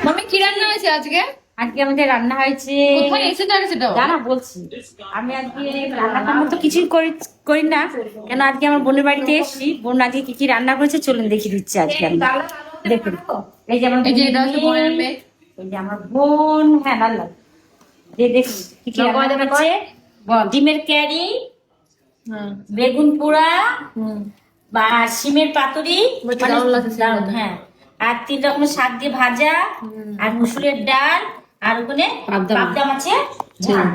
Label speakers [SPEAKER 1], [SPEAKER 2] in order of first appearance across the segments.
[SPEAKER 1] মামি কি রান্না হয়েছে আজকে?
[SPEAKER 2] আজকে আমাদের রান্না হয়েছে,
[SPEAKER 1] কোথায় এসে জানে সেটাও?
[SPEAKER 2] দাঁড়া বলছি। আমি আজকে রান্না টান্না তো কিছুই করি না, কেন আজকে আমার বোনের বাড়িতে এসেছি। বোন আজকে কি কি রান্না করেছে চলুন দেখিয়ে দিচ্ছি আজকে আমি। দেখুন এই যে আমার
[SPEAKER 1] এই যে এটা হচ্ছে বোনের মেয়ে।
[SPEAKER 2] এই যে আমার বোন, হ্যাঁ লাল লাল। যে দেখুন কি কি রান্না করেছে। ডিমের ক্যারি, বেগুন পোড়া, বা শিমের পাতুরি,
[SPEAKER 1] দারুণ লাগছে
[SPEAKER 2] দারুণ, হ্যাঁ। আর 3 রকমের শাক দিয়ে ভাজা, আর মুসুরের ডাল, আর ওখানে পাবদা মাছের ঝাল,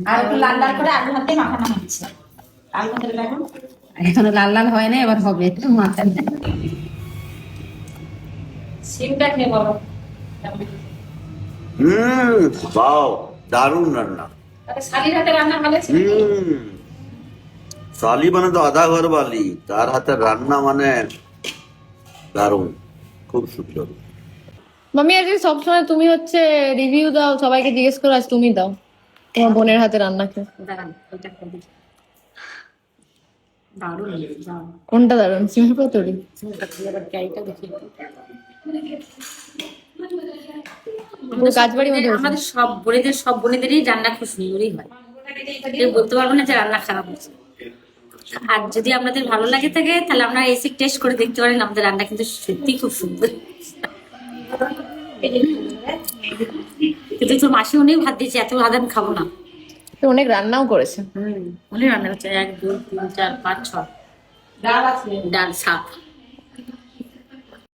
[SPEAKER 2] আর একটু লাল লাল করে আলু হাতে মাখানো হচ্ছে। আলু হাতে লাগানো
[SPEAKER 1] এখনো লাল লাল হয় না, এবার হবে মাথা।
[SPEAKER 2] সিমটা খেয়ে বলো।
[SPEAKER 3] বাও, দারুণ রান্না।
[SPEAKER 2] শালির হাতে রান্না ভালো ছিল।
[SPEAKER 3] শালি মানে তো আধা ঘর বালি, তার হাতের রান্না মানে দারুণ, খুব সুন্দর।
[SPEAKER 1] মামি আজকে সবসময় তুমি হচ্ছে রিভিউ দাও, সবাইকে জিজ্ঞেস করো, আজ তুমি দাও তোমার বোনের হাতে রান্না খেয়ে।
[SPEAKER 2] দাঁড়ান এটা করে দিই। দারুণ দারুণ।
[SPEAKER 1] কোনটা দারুন? সিমের পাতুরি?
[SPEAKER 2] এবার ক্যারিটা দেখিয়ে দিই।
[SPEAKER 1] পুরো কাজবাড়ির মধ্যে হয়েছে।
[SPEAKER 2] আমাদের সব বোনেদেরই রান্না খুব সুন্দরই হয়, কেউ বলতে পারবো না যে রান্না খারাপ হয়েছে। আর যদি আপনাদের ভালো লাগে থাকে তাহলে আপনারা এসে টেস্ট করে দেখতে পারেন, আমাদের রান্না কিন্তু সত্যি খুব সুন্দর। কিন্তু তোর মাসি অনেক ভাত দিয়েছে, এত ভাত আমি খাবো না।
[SPEAKER 1] তো অনেক রান্নাও করেছে।
[SPEAKER 2] অনেক রান্না করছে, 1 2 3 4 5 6 ডাল আছে, ডাল 7।